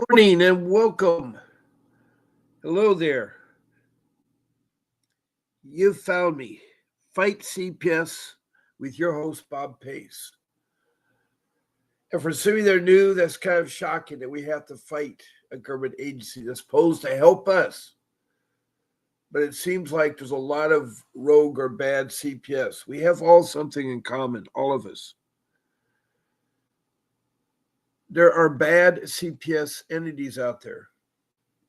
Morning and welcome. Hello there. You found me. Fight CPS with your host, Bob Pace. And for assuming they're new, that's kind of shocking that we have to fight a government agency that's supposed to help us. But it seems like there's a lot of rogue or bad CPS. We have all something in common, all of us. There are bad CPS entities out there.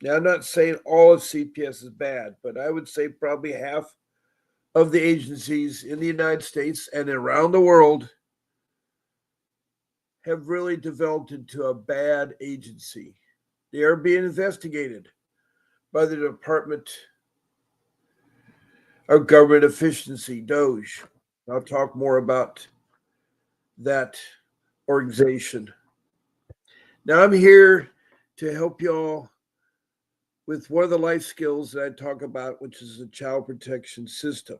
Now, I'm not saying all of CPS is bad, but I would say probably half of the agencies in the United States and around the world have really developed into a bad agency. They are being investigated by the Department of Government Efficiency, DOGE. I'll talk more about that organization. Now, I'm here to help y'all with one of the life skills that I talk about, which is the child protection system.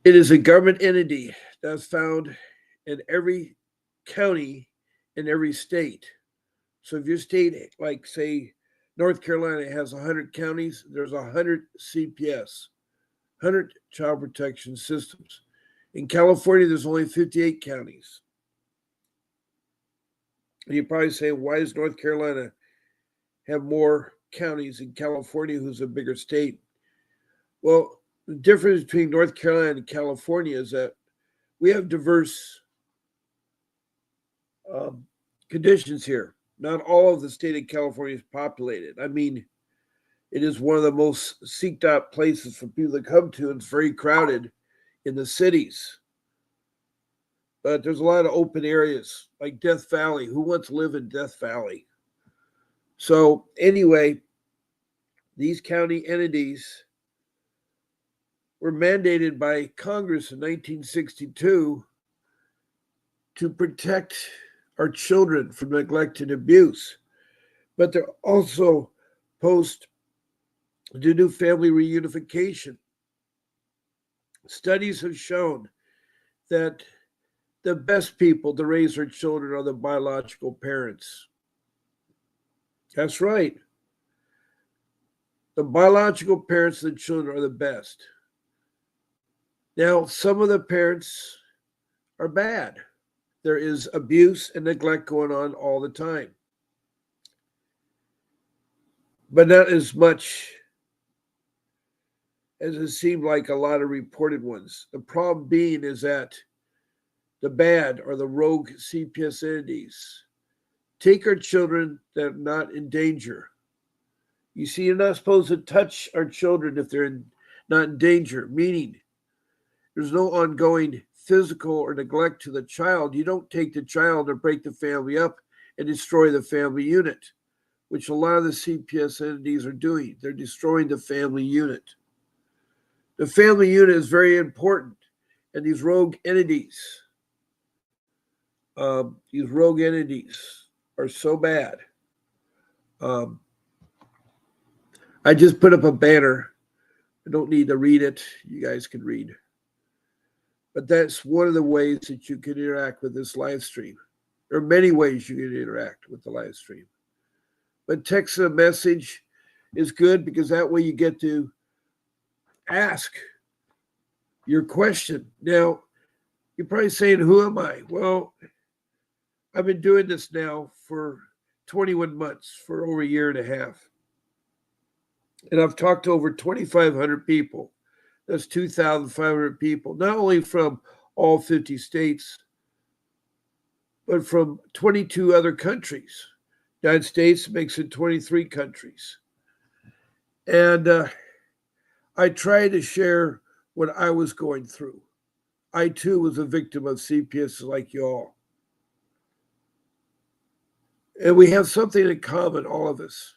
It is a government entity that's found in every county in every state. So if your state, like say North Carolina, has 100 counties, there's 100 CPS, 100 child protection systems. In California, there's only 58 counties. And you probably say, why does North Carolina have more counties than California, who's a bigger state? Well, the difference between North Carolina and California is that we have diverse conditions here. Not all of the state of California is populated. I mean, it is one of the most seeked out places for people to come to, and it's very crowded in the cities. But there's a lot of open areas like Death Valley. Who wants to live in Death Valley? So, anyway, these county entities were mandated by Congress in 1962 to protect our children from neglect and abuse. But they're also supposed to do family reunification. Studies have shown that the best people to raise their children are the biological parents. That's right. The biological parents of the children are the best. Now, some of the parents are bad. There is abuse and neglect going on all the time, but not as much as it seemed like a lot of reported ones. The problem being is that the bad or the rogue CPS entities take our children that are not in danger. You see, you're not supposed to touch our children if they're not in danger, meaning there's no ongoing physical or neglect to the child. You don't take the child or break the family up and destroy the family unit, which a lot of the CPS entities are doing. They're destroying the family unit. The family unit is very important, and these rogue entities are so bad. I just put up a banner. I don't need to read it. You guys can read. But that's one of the ways that you can interact with this live stream. There are many ways you can interact with the live stream. But text a message is good because that way you get to ask your question. Now, you're probably saying, who am I? Well, I've been doing this now for 21 months, for over a year and a half. And I've talked to over 2,500 people. That's 2,500 people, not only from all 50 states, but from 22 other countries. United States makes it 23 countries. And I try to share what I was going through. I, too, was a victim of CPS like you all. And we have something in common, all of us.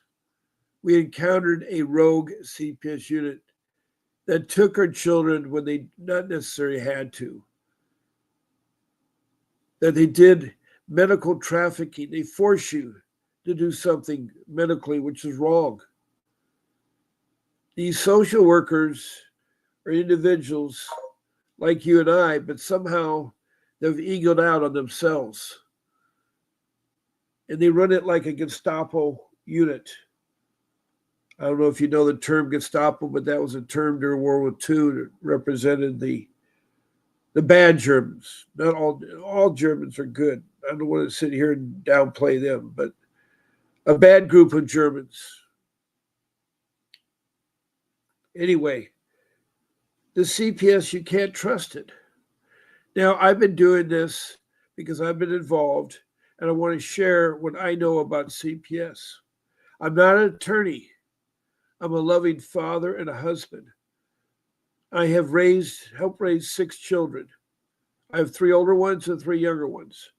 We encountered a rogue CPS unit that took our children when they not necessarily had to. That they did medical trafficking. They force you to do something medically, which is wrong. These social workers are individuals like you and I, but somehow they've egoed out on themselves. and they run it like a Gestapo unit. I don't know if you know the term Gestapo, but that was a term during World War II that represented the bad Germans. Not all Germans are good. I don't want to sit here and downplay them, but a bad group of Germans. Anyway, the CPS, you can't trust it. Now, I've been doing this because I've been involved, and I want to share what I know about CPS. I'm not an attorney. I'm a loving father and a husband. I have helped raise 6 children. I have 3 older ones and 3 younger ones.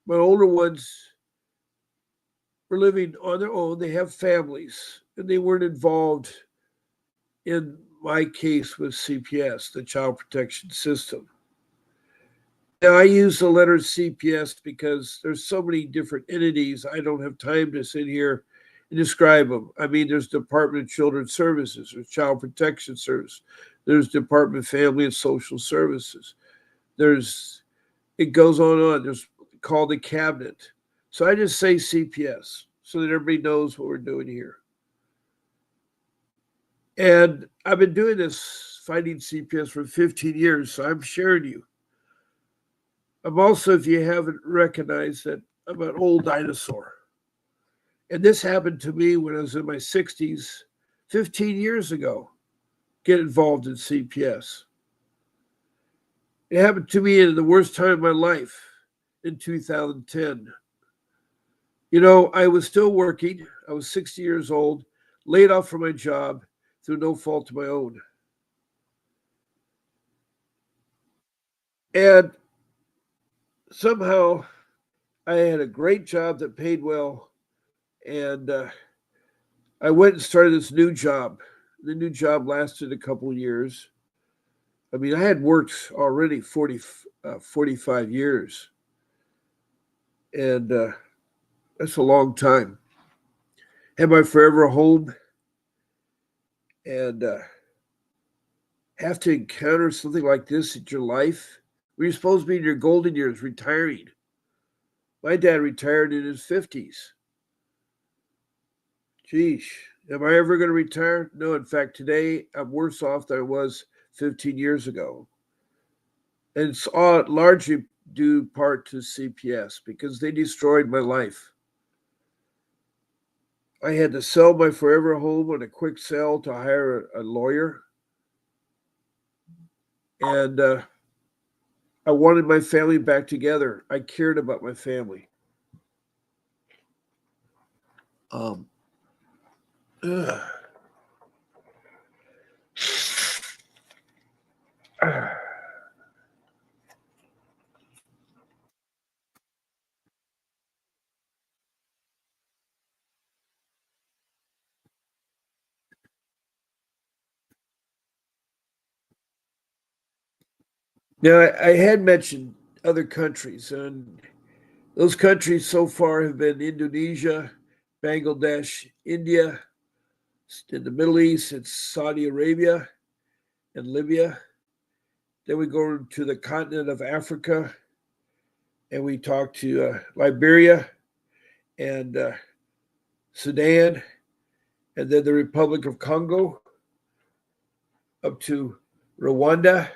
My older ones were living on their own. They have families, and they weren't involved in my case with CPS, the Child Protection System. Now, I use the letter CPS because there's so many different entities. I don't have time to sit here and describe them. I mean, there's Department of Children's Services, there's Child Protection Service, there's Department of Family and Social Services. It goes on. There's called the cabinet. So I just say CPS so that everybody knows what we're doing here. And I've been doing this, fighting CPS for 15 years, so I'm sharing you. I'm also, if you haven't recognized that, I'm an old dinosaur. And this happened to me when I was in my 60s, 15 years ago, get involved in CPS. It happened to me in the worst time of my life in 2010. You know, I was still working. I was 60 years old, laid off from my job through no fault of my own. And somehow I had a great job that paid well. And I went and started this new job. The new job lasted a couple years. I mean, I had worked already 45 years. And that's a long time. Had my forever home and have to encounter something like this in your life. Were you supposed to be in your golden years, retiring? My dad retired in his 50s. Geesh, am I ever going to retire? No, in fact, today I'm worse off than I was 15 years ago. And it's all largely due part to CPS because they destroyed my life. I had to sell my forever home on a quick sale to hire a lawyer. And I wanted my family back together. I cared about my family. Ugh. Now, I had mentioned other countries, and those countries so far have been Indonesia, Bangladesh, India. In the Middle East, it's Saudi Arabia and Libya. Then we go to the continent of Africa, and we talk to Liberia and Sudan, and then the Republic of Congo, up to Rwanda,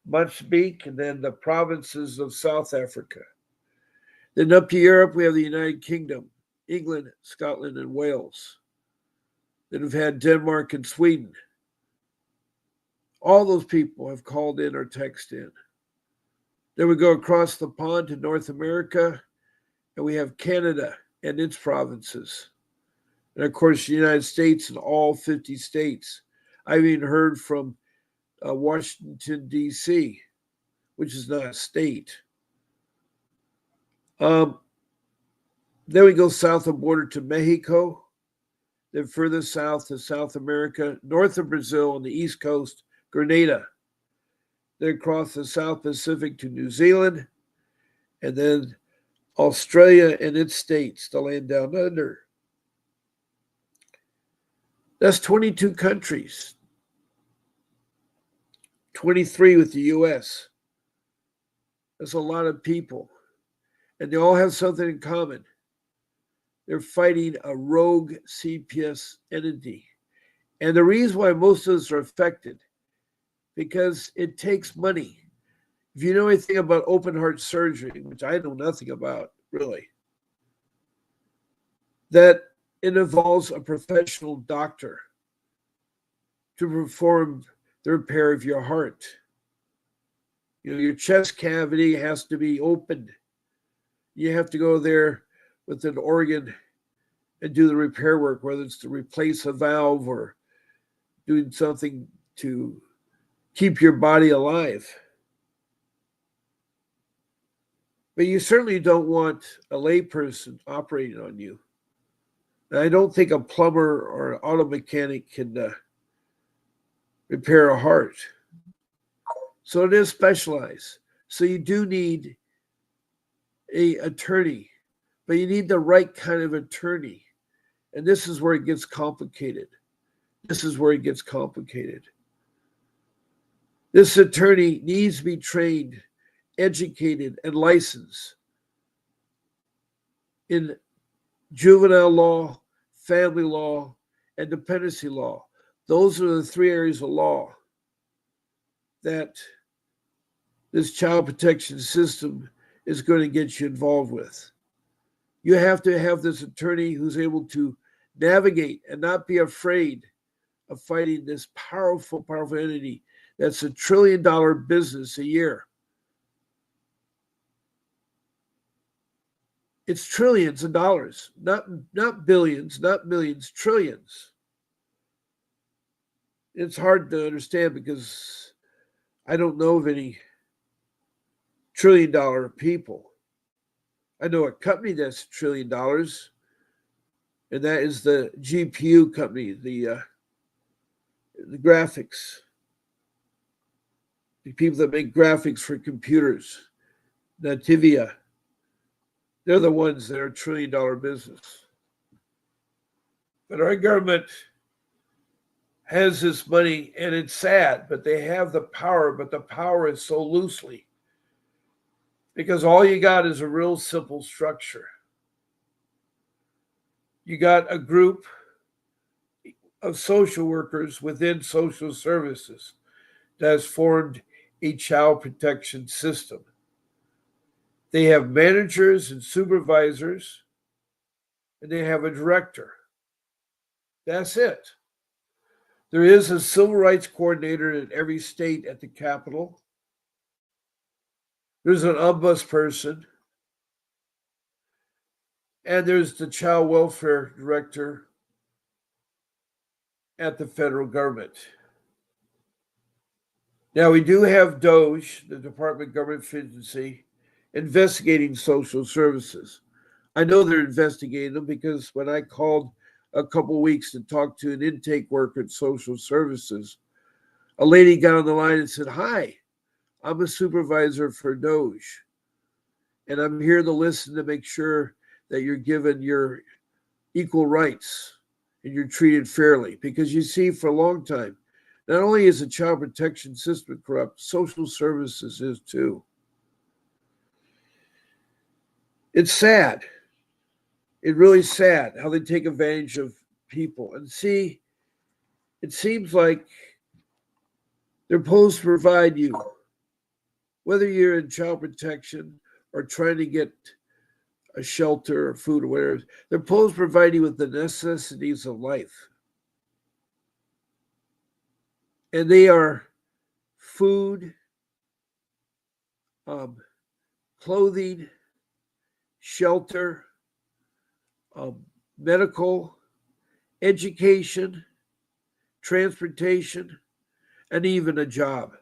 Mozambique, and then the provinces of South Africa. Then up to Europe, we have the United Kingdom, England, Scotland, and Wales. Then we've had Denmark and Sweden. All those people have called in or texted in. Then we go across the pond to North America, and we have Canada and its provinces. And of course, the United States and all 50 states. I've even heard from Washington, D.C., which is not a state. Then we go south of the border to Mexico, then further south to South America, north of Brazil on the east coast, Grenada. Then across the South Pacific to New Zealand, and then Australia and its states, the land down under. That's 22 countries, 23 with the U.S. That's a lot of people. And they all have something in common. They're fighting a rogue CPS entity. And the reason why most of us are affected, because it takes money. If you know anything about open heart surgery, which I know nothing about, really, that it involves a professional doctor to perform the repair of your heart. Your chest cavity has to be opened. You have to go there with an organ and do the repair work, whether it's to replace a valve or doing something to keep your body alive. But you certainly don't want a layperson operating on you. And I don't think a plumber or an auto mechanic can repair a heart. So it is specialized. So you do need an attorney, but you need the right kind of attorney. And this is where it gets complicated. This attorney needs to be trained, educated, and licensed in juvenile law, family law, and dependency law. Those are the three areas of law that this child protection system is going to get you involved with. You have to have this attorney who's able to navigate and not be afraid of fighting this powerful entity that's $1 trillion business a year. It's trillions of dollars, not billions, not millions, trillions. It's hard to understand because I don't know of any $1 trillion people. I know a company that's $1 trillion, and that is the GPU company, the graphics, the people that make graphics for computers, Nativia. They're the ones that are $1 trillion business. But our government has this money, and it's sad, but they have the power, but the power is so loosely. Because all you got is a real simple structure. You got a group of social workers within social services that has formed a child protection system. They have managers and supervisors, and they have a director. That's it. There is a civil rights coordinator in every state at the Capitol. There's an ombudsperson, and there's the child welfare director at the federal government. Now, we do have DOJ, the Department of Government Efficiency, investigating social services. I know they're investigating them because when I called a couple weeks to talk to an intake worker at social services, a lady got on the line and said, "Hi, I'm a supervisor for DOJ, and I'm here to listen to make sure that you're given your equal rights and you're treated fairly." Because you see, for a long time, not only is the child protection system corrupt, social services is too. It's sad. It's really sad how they take advantage of people. And see, it seems like they're supposed to provide you, whether you're in child protection or trying to get a shelter or food or whatever, they're supposed to provide you with the necessities of life. And they are food, clothing, shelter, medical, education, transportation, and even a job.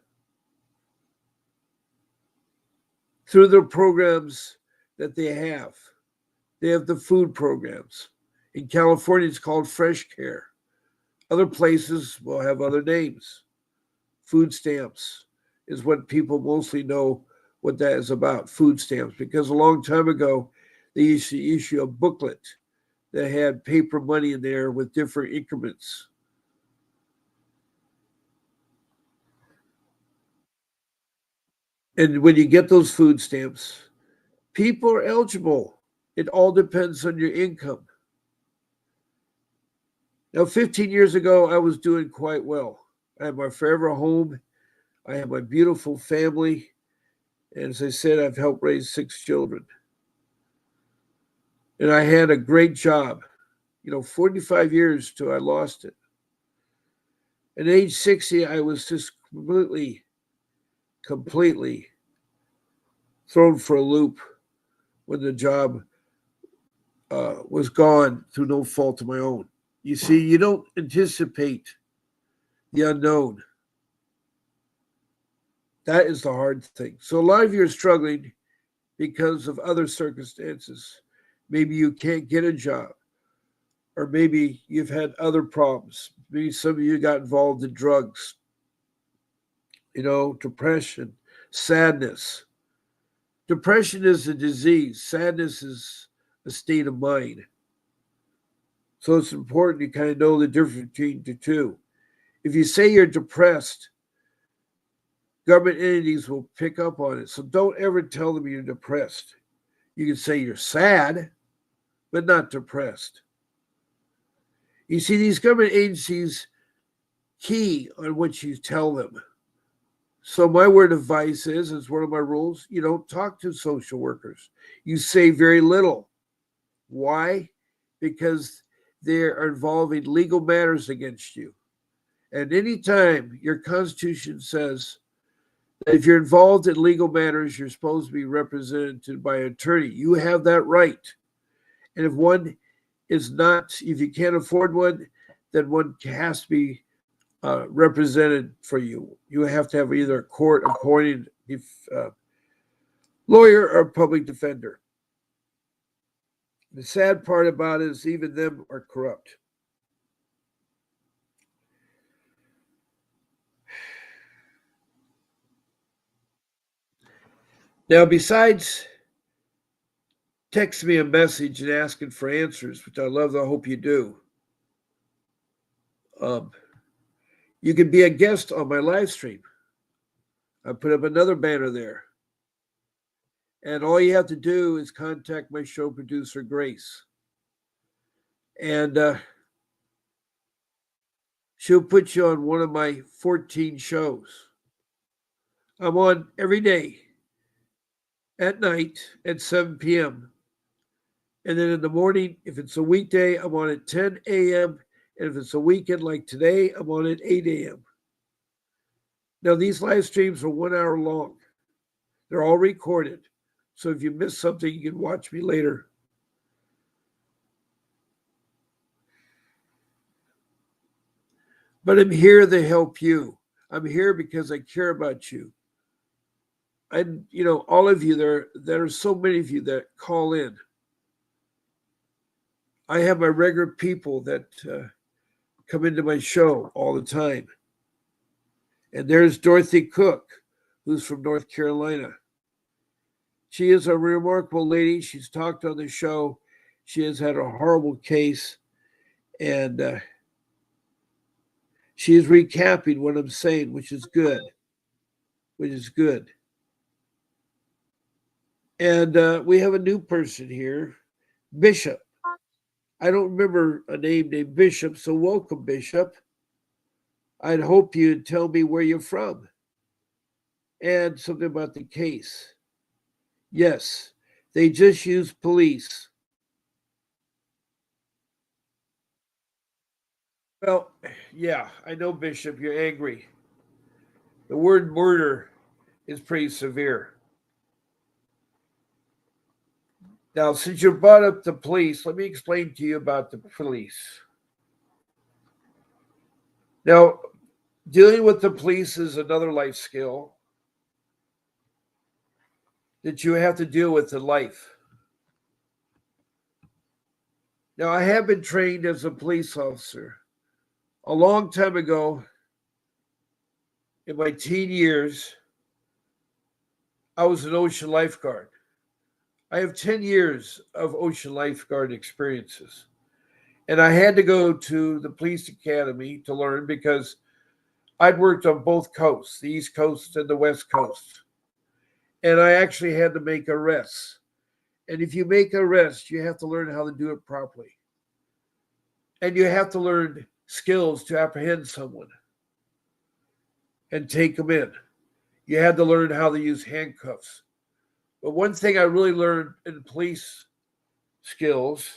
Through the programs that they have the food programs. In California, it's called Fresh Care. Other places will have other names. Food stamps is what people mostly know what that is about, food stamps, because a long time ago, they used to issue a booklet that had paper money in there with different increments. And when you get those food stamps, people are eligible. It all depends on your income. Now, 15 years ago, I was doing quite well. I had my forever home. I have my beautiful family. And as I said, I've helped raise 6 children. And I had a great job. 45 years till I lost it. At age 60, I was just completely thrown for a loop when the job was gone through no fault of my own. You see, you don't anticipate the unknown. That is the hard thing. So a lot of you are struggling because of other circumstances. Maybe you can't get a job, or maybe you've had other problems. Maybe some of you got involved in drugs, depression, sadness. Depression is a disease, sadness is a state of mind. So it's important to kind of know the difference between the two. If you say you're depressed, government entities will pick up on it. So don't ever tell them you're depressed. You can say you're sad, but not depressed. You see, these government agencies key on what you tell them. So my word of advice is, as one of my rules, you don't talk to social workers. You say very little. Why? Because they are involving legal matters against you. And anytime your Constitution says that if you're involved in legal matters, you're supposed to be represented by an attorney. You have that right. And if one is not, if you can't afford one, then one has to be represented for you. You have to have either a court-appointed lawyer or public defender. The sad part about it is even them are corrupt. Now, besides texting me a message and asking for answers, which I love, I hope you do, you can be a guest on my live stream. I put up another banner there. And all you have to do is contact my show producer, Grace. And she'll put you on one of my 14 shows. I'm on every day at night at 7 p.m. And then in the morning, if it's a weekday, I'm on at 10 a.m. And if it's a weekend like today, I'm on at 8 a.m. Now, these live streams are 1 hour long. They're all recorded. So if you miss something, you can watch me later. But I'm here to help you. I'm here because I care about you. And, all of you, there are so many of you that call in. I have my regular people that come into my show all the time. And there's Dorothy Cook, who's from North Carolina. She is a remarkable lady. She's talked on the show. She has had a horrible case. And she is recapping what I'm saying, which is good. And we have a new person here, Bishop. I don't remember a name named Bishop, so welcome, Bishop. I'd hope you'd tell me where you're from and something about the case. Yes, they just use police. Well, yeah, I know, Bishop, you're angry. The word murder is pretty severe. Now, since you brought up the police, let me explain to you about the police. Now, dealing with the police is another life skill that you have to deal with in life. Now, I have been trained as a police officer. A long time ago, in my teen years, I was an ocean lifeguard. I have 10 years of ocean lifeguard experiences. And I had to go to the police academy to learn because I'd worked on both coasts, the East Coast and the West Coast. And I actually had to make arrests. And if you make arrests, you have to learn how to do it properly. And you have to learn skills to apprehend someone and take them in. You had to learn how to use handcuffs. But one thing I really learned in police skills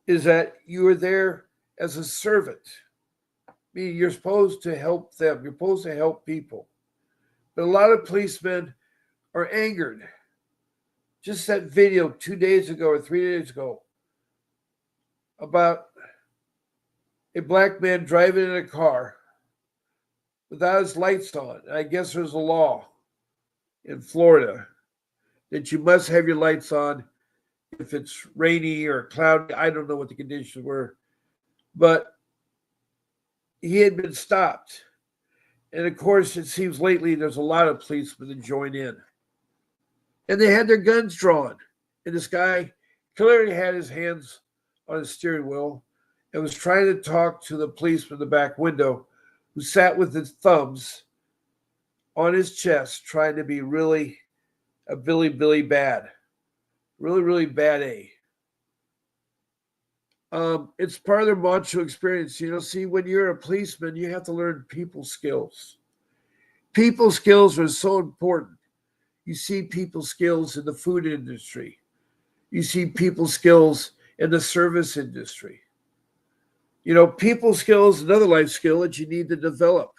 is that you are there as a servant. Meaning you're supposed to help them. You're supposed to help people. But a lot of policemen are angered. Just that video 2 days ago or 3 days ago about a black man driving in a car without his lights on. And I guess there's a law in Florida that you must have your lights on if it's rainy or cloudy. I don't know what the conditions were, but he had been stopped. And of course, it seems lately there's a lot of policemen that join in. And they had their guns drawn. And this guy clearly had his hands on his steering wheel and was trying to talk to the policeman in the back window who sat with his thumbs on his chest trying to be really a Billy bad. Really bad A. It's part of their macho experience. See, when you're a policeman, you have to learn people skills. People skills are so important. You see people skills in the food industry. You see people skills in the service industry. People skills is another life skill that you need to develop.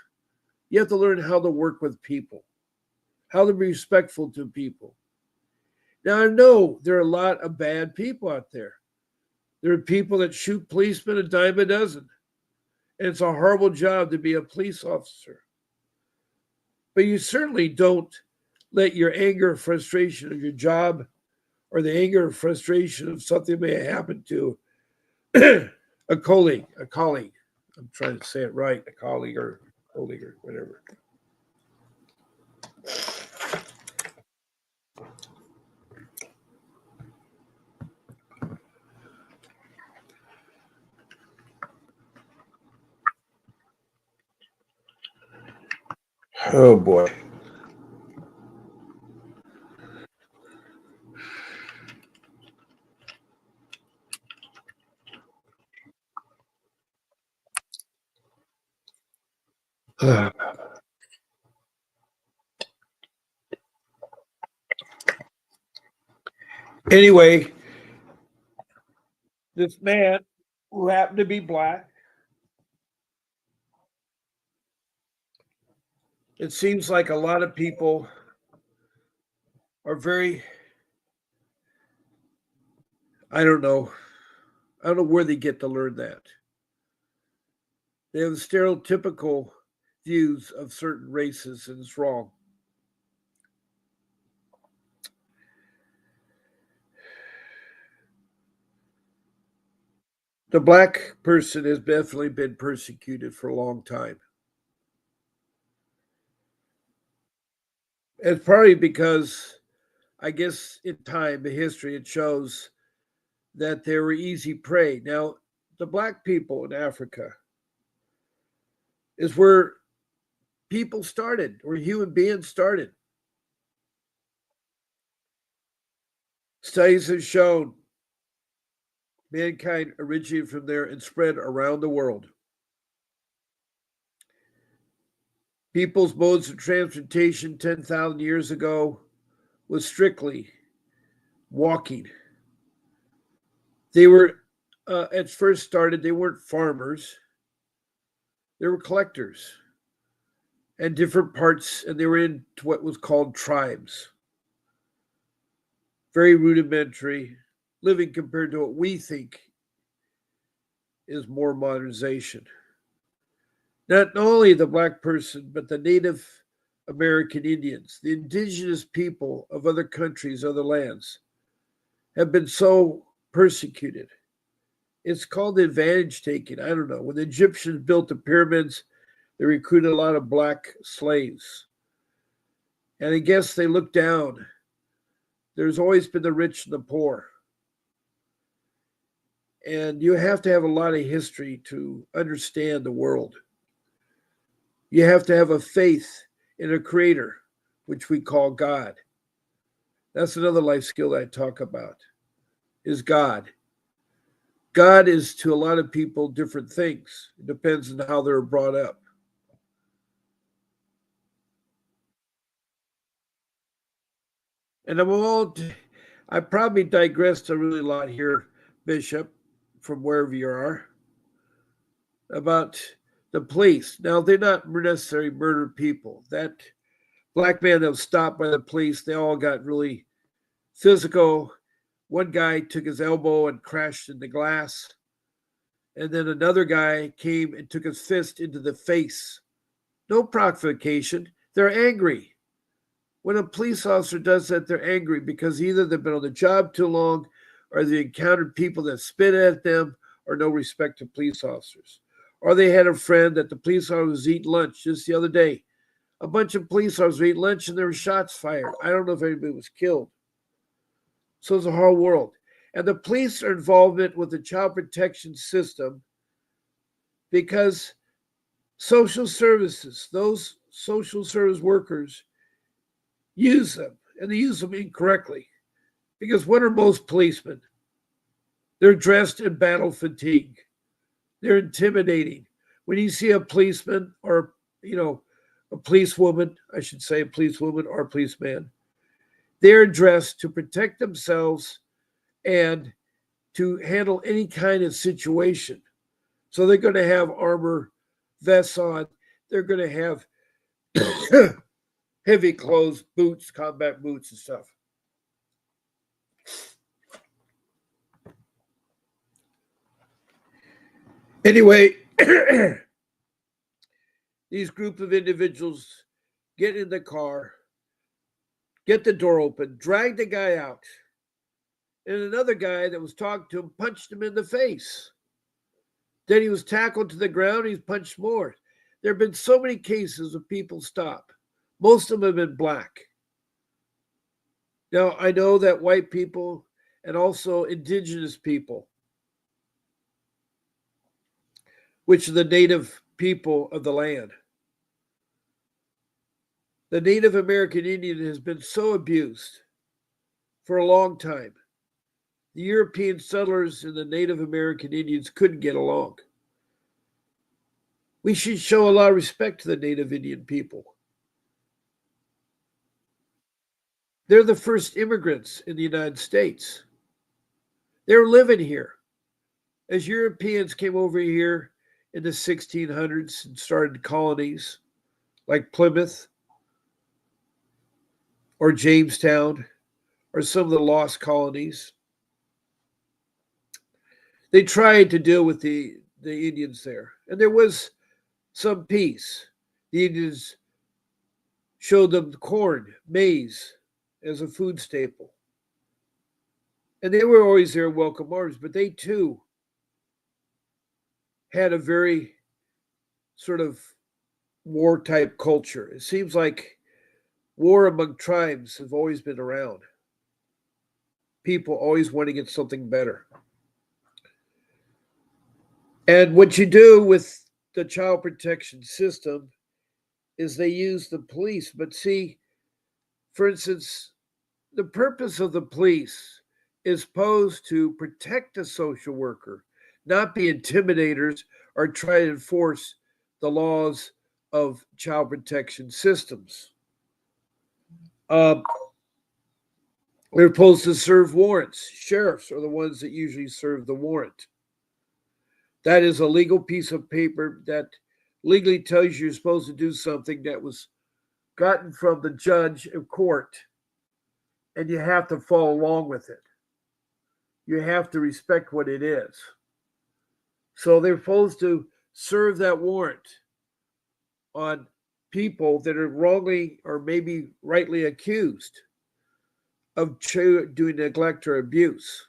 You have to learn how to work with people, how to be respectful to people. Now, I know there are a lot of bad people out there. There are people that shoot policemen a dime a dozen. And it's a horrible job to be a police officer. But you certainly don't let your anger or frustration of your job or the anger or frustration of something may have happened to a colleague. I'm trying to say it right, a colleague or whatever. Oh boy. Anyway, this man who happened to be black, it seems like a lot of people are very, I don't know where they get to learn that. They have stereotypical views of certain races, and it's wrong. The black person has definitely been persecuted for a long time. It's probably because, I guess, in time, in history, it shows that they were easy prey. Now, the black people in Africa is where people started, where human beings started. Studies have shown mankind originated from there and spread around the world. People's modes of transportation 10,000 years ago was strictly walking. They were, at first started, they weren't farmers, they were collectors and different parts, and they were in what was called tribes. Very rudimentary living compared to what we think is more modernization. Not only the black person, but the Native American Indians, the indigenous people of other countries, other lands, have been so persecuted. It's called advantage taking. I don't know. When the Egyptians built the pyramids, they recruited a lot of black slaves. And I guess they looked down. There's always been the rich and the poor. And you have to have a lot of history to understand the world. You have to have a faith in a creator, which we call God. That's another life skill I talk about, is God. God is to a lot of people different things. It depends on how they're brought up. And I probably digressed a really lot here, Bishop, from wherever you are, about the police. Now, they're not necessarily murdered people. That black man that was stopped by the police, they all got really physical. One guy took his elbow and crashed in the glass. And then another guy came and took his fist into the face. No provocation. They're angry. When a police officer does that, they're angry because either they've been on the job too long or they encountered people that spit at them or no respect to police officers. Or they had a friend that the police officer was eating lunch just the other day. A bunch of police officers were eating lunch and there were shots fired. I don't know if anybody was killed. So it's a whole world. And the police are involvement with the child protection system because social services, those social service workers, use them, and they use them incorrectly. Because what are most policemen? They're dressed in battle fatigue. They're intimidating. When you see a policeman or, a policewoman, I should say a policewoman or a policeman, they're dressed to protect themselves and to handle any kind of situation. So they're going to have armor vests on. They're going to have heavy clothes, boots, combat boots and stuff. Anyway, these group of individuals get in the car, get the door open, drag the guy out. And another guy that was talking to him punched him in the face. Then he was tackled to the ground. He's punched more. There have been so many cases of people stopped. Most of them have been black. Now, I know that white people and also indigenous people, which are the native people of the land. The Native American Indian has been so abused for a long time. The European settlers and the Native American Indians couldn't get along. We should show a lot of respect to the Native Indian people. They're the first immigrants in the United States. They're living here. As Europeans came over here in the 1600s and started colonies like Plymouth or Jamestown or some of the lost colonies, they tried to deal with the Indians there. And there was some peace. The Indians showed them corn, maize as a food staple. And they were always their welcome arms, but they too had a very sort of war type culture. It seems like war among tribes have always been around. People always want to get something better. And what you do with the child protection system is they use the police. But see, for instance, the purpose of the police is supposed to protect the social worker, not be intimidators or try to enforce the laws of child protection systems. They're supposed to serve warrants. Sheriffs are the ones that usually serve the warrant. That is a legal piece of paper that legally tells you you're supposed to do something that was gotten from the judge of court, and you have to follow along with it. You have to respect what it is. So they're supposed to serve that warrant on people that are wrongly or maybe rightly accused of doing neglect or abuse.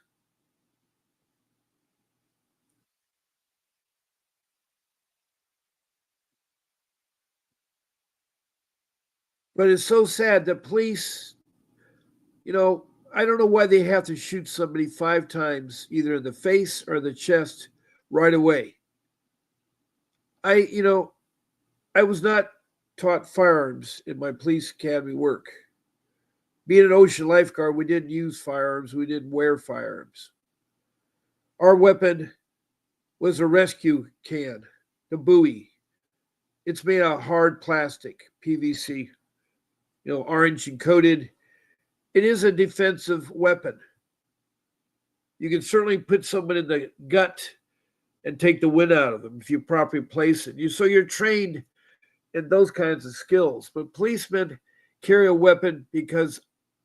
But it's so sad that police, I don't know why they have to shoot somebody 5 times, either in the face or the chest, right away. I was not taught firearms in my police academy work. Being an ocean lifeguard, we didn't use firearms. We didn't wear firearms. Our weapon was a rescue can, the buoy. It's made out of hard plastic, PVC, orange and coated. It is a defensive weapon. You can certainly put someone in the gut and take the wind out of them if you properly place it. So you're trained in those kinds of skills. But policemen carry a weapon because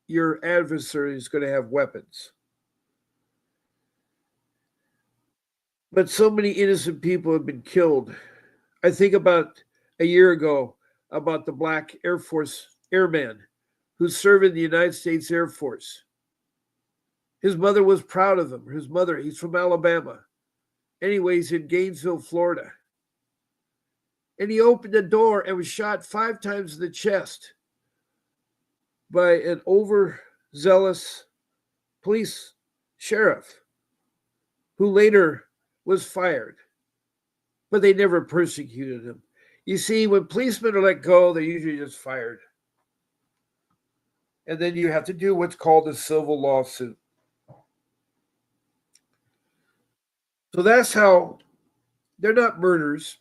your adversary is going to have weapons. But so many innocent people have been killed. I think about a year ago about the black Air Force airman who served in the United States Air Force. His mother was proud of him. He's from Alabama. Anyways, in Gainesville, Florida. And he opened the door and was shot 5 times in the chest by an overzealous police sheriff who later was fired. But they never persecuted him. You see, when policemen are let go, they're usually just fired. And then you have to do what's called a civil lawsuit. So that's how they're not murders.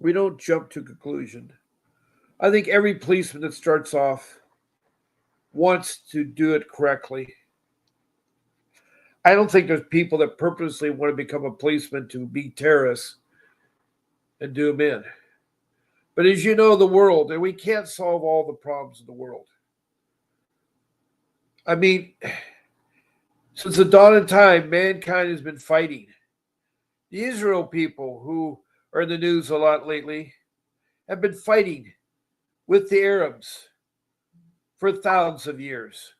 We don't jump to conclusion. I think every policeman that starts off wants to do it correctly. I don't think there's people that purposely want to become a policeman to be terrorists and do them in. But as you know, the world, and we can't solve all the problems in the world. I mean, since the dawn of time, mankind has been fighting. The Israel people, who are in the news a lot lately, have been fighting with the Arabs for thousands of years.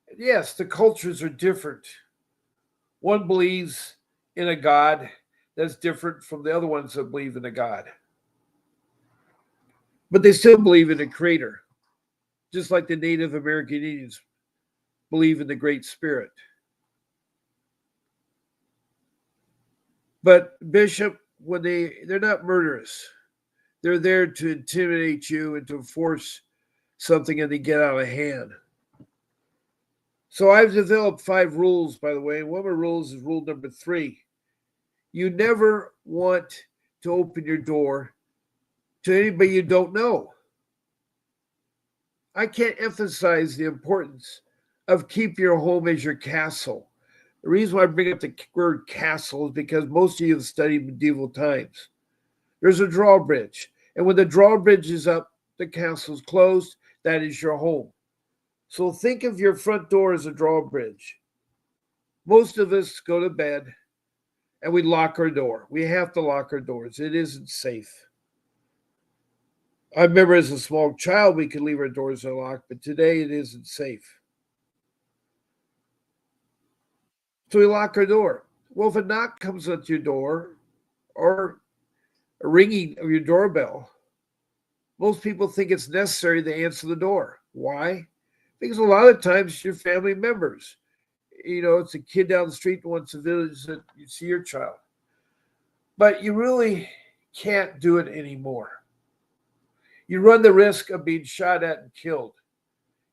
And yes, the cultures are different. One believes in a God that's different from the other ones that believe in a God. But they still believe in a creator, just like the Native American Indians believe in the Great Spirit. But Bishop, when they're not murderous, they're there to intimidate you and to force something and they get out of hand. So I've developed 5 rules, by the way. One of my rules is rule number 3. You never want to open your door to anybody you don't know. I can't emphasize the importance of keep your home as your castle. The reason why I bring up the word castle is because most of you have studied medieval times. There's a drawbridge. And when the drawbridge is up, the castle's closed. That is your home. So think of your front door as a drawbridge. Most of us go to bed and we lock our door. We have to lock our doors. It isn't safe. I remember as a small child, we could leave our doors unlocked, but today it isn't safe. So we lock our door. Well, if a knock comes at your door or a ringing of your doorbell, most people think it's necessary to answer the door. Why? Because a lot of times it's your family members. It's a kid down the street who wants to visit, you see your child. But you really can't do it anymore. You run the risk of being shot at and killed.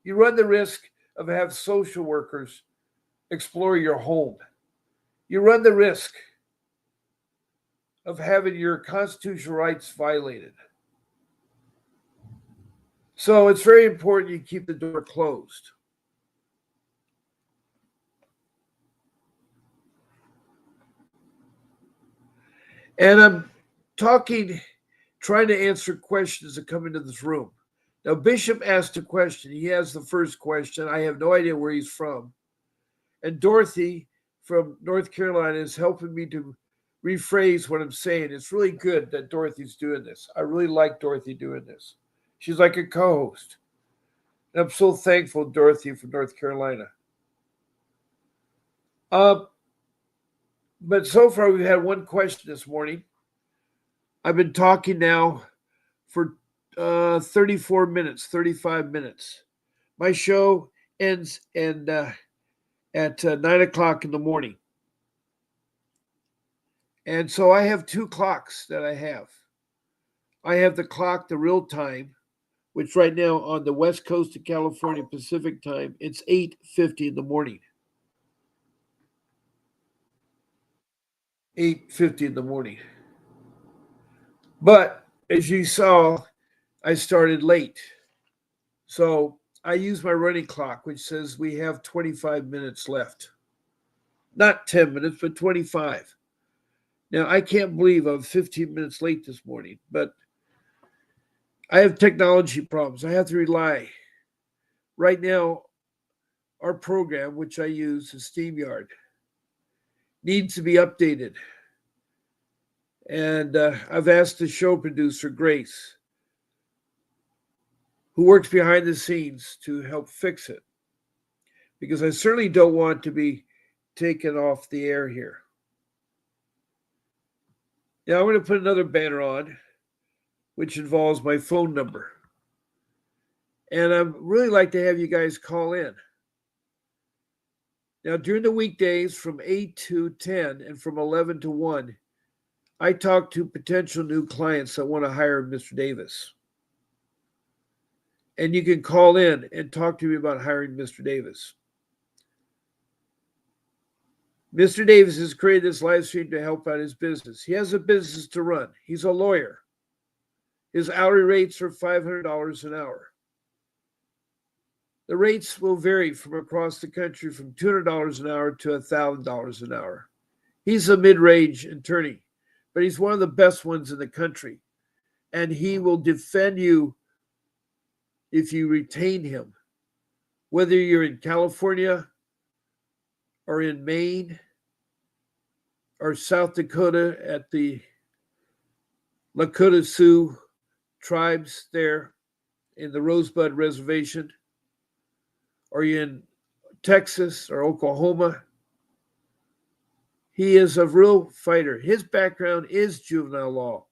You run the risk of having social workers explore your home. You run the risk of having your constitutional rights violated. So it's very important you keep the door closed. And I'm trying to answer questions that come into this room. Now, Bishop asked a question. He has the first question. I have no idea where he's from. And Dorothy from North Carolina is helping me to rephrase what I'm saying. It's really good that Dorothy's doing this. I really like Dorothy doing this. She's like a co-host. And I'm so thankful, Dorothy from North Carolina. But so far, we've had one question this morning. I've been talking now for 34 minutes, 35 minutes. My show ends at 9 o'clock in the morning. And so I have 2 clocks that I have. I have the clock, the real time, which right now on the west coast of California Pacific time, it's 8:50 in the morning. 8:50 in the morning. But as you saw, I started late. So I use my running clock, which says we have 25 minutes left. Not 10 minutes, but 25. Now, I can't believe I'm 15 minutes late this morning, but I have technology problems. I have to rely. Right now, our program, which I use, is SteamYard, needs to be updated. And I've asked the show producer, Grace, who works behind the scenes, to help fix it. Because I certainly don't want to be taken off the air here. Now, I'm going to put another banner on, which involves my phone number. And I'd really like to have you guys call in. Now, during the weekdays from 8 to 10 and from 11 to 1, I talk to potential new clients that want to hire Mr. Davis. And you can call in and talk to me about hiring Mr. Davis. Mr. Davis has created this live stream to help out his business. He has a business to run. He's a lawyer. His hourly rates are $500 an hour. The rates will vary from across the country from $200 an hour to $1,000 an hour. He's a mid-range attorney, but he's one of the best ones in the country. And he will defend you if you retain him, whether you're in California or in Maine or South Dakota at the Lakota Sioux tribes there in the Rosebud Reservation, or you're in Texas or Oklahoma. He is a real fighter. His background is juvenile law,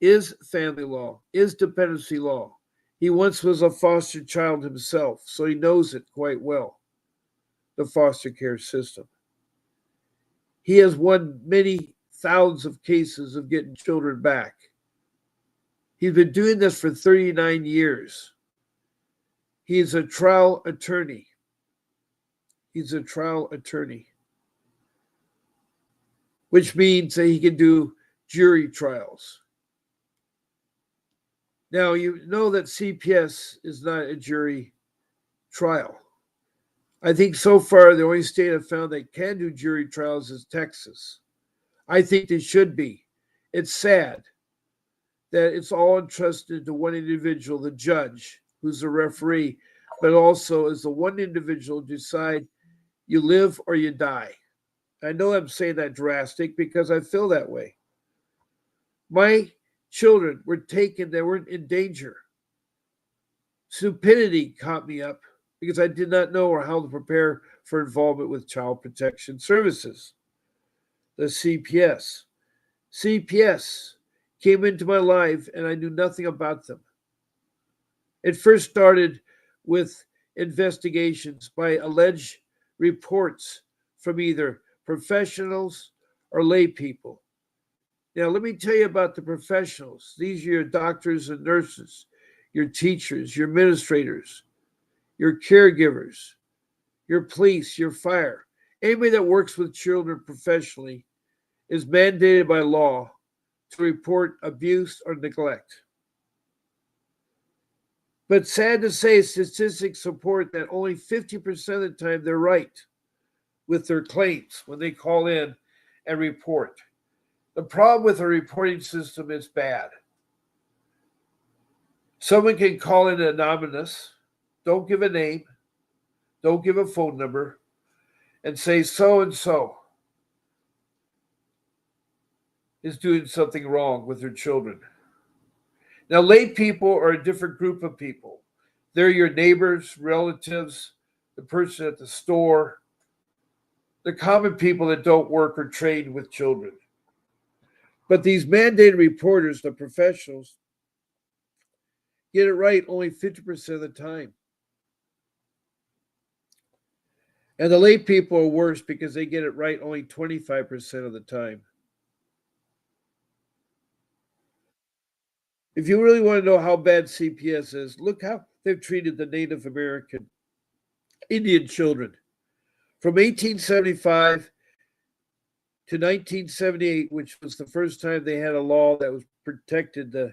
is family law, is dependency law. He once was a foster child himself, so he knows it quite well, the foster care system. He has won many thousands of cases of getting children back. He's been doing this for 39 years. He's a trial attorney. He's a trial attorney, which means that he can do jury trials. Now, you know that CPS is not a jury trial. I think so far the only state I've found that can do jury trials is Texas. I think they should be. It's sad that it's all entrusted to one individual, the judge, who's the referee, but also is the one individual to decide you live or you die. I know I'm saying that drastic because I feel that way. My children were taken, they weren't in danger. Stupidity caught me up because I did not know or how to prepare for involvement with Child Protection Services, the CPS. CPS came into my life and I knew nothing about them. It first started with investigations by alleged reports from either professionals or lay people. Now, let me tell you about the professionals. These are your doctors and nurses, your teachers, your administrators, your caregivers, your police, your fire. Anybody that works with children professionally is mandated by law to report abuse or neglect. But sad to say, statistics support that only 50% of the time they're right with their claims when they call in and report. The problem with the reporting system is bad. Someone can call in anonymous, don't give a name, don't give a phone number, and say so-and-so is doing something wrong with their children. Now, lay people are a different group of people. They're your neighbors, relatives, the person at the store, the common people that don't work or train with children. But these mandated reporters, the professionals, get it right only 50% of the time. And the lay people are worse because they get it right only 25% of the time. If you really want to know how bad CPS is, look how they've treated the Native American Indian children. From 1875 to 1978, which was the first time they had a law that was protected the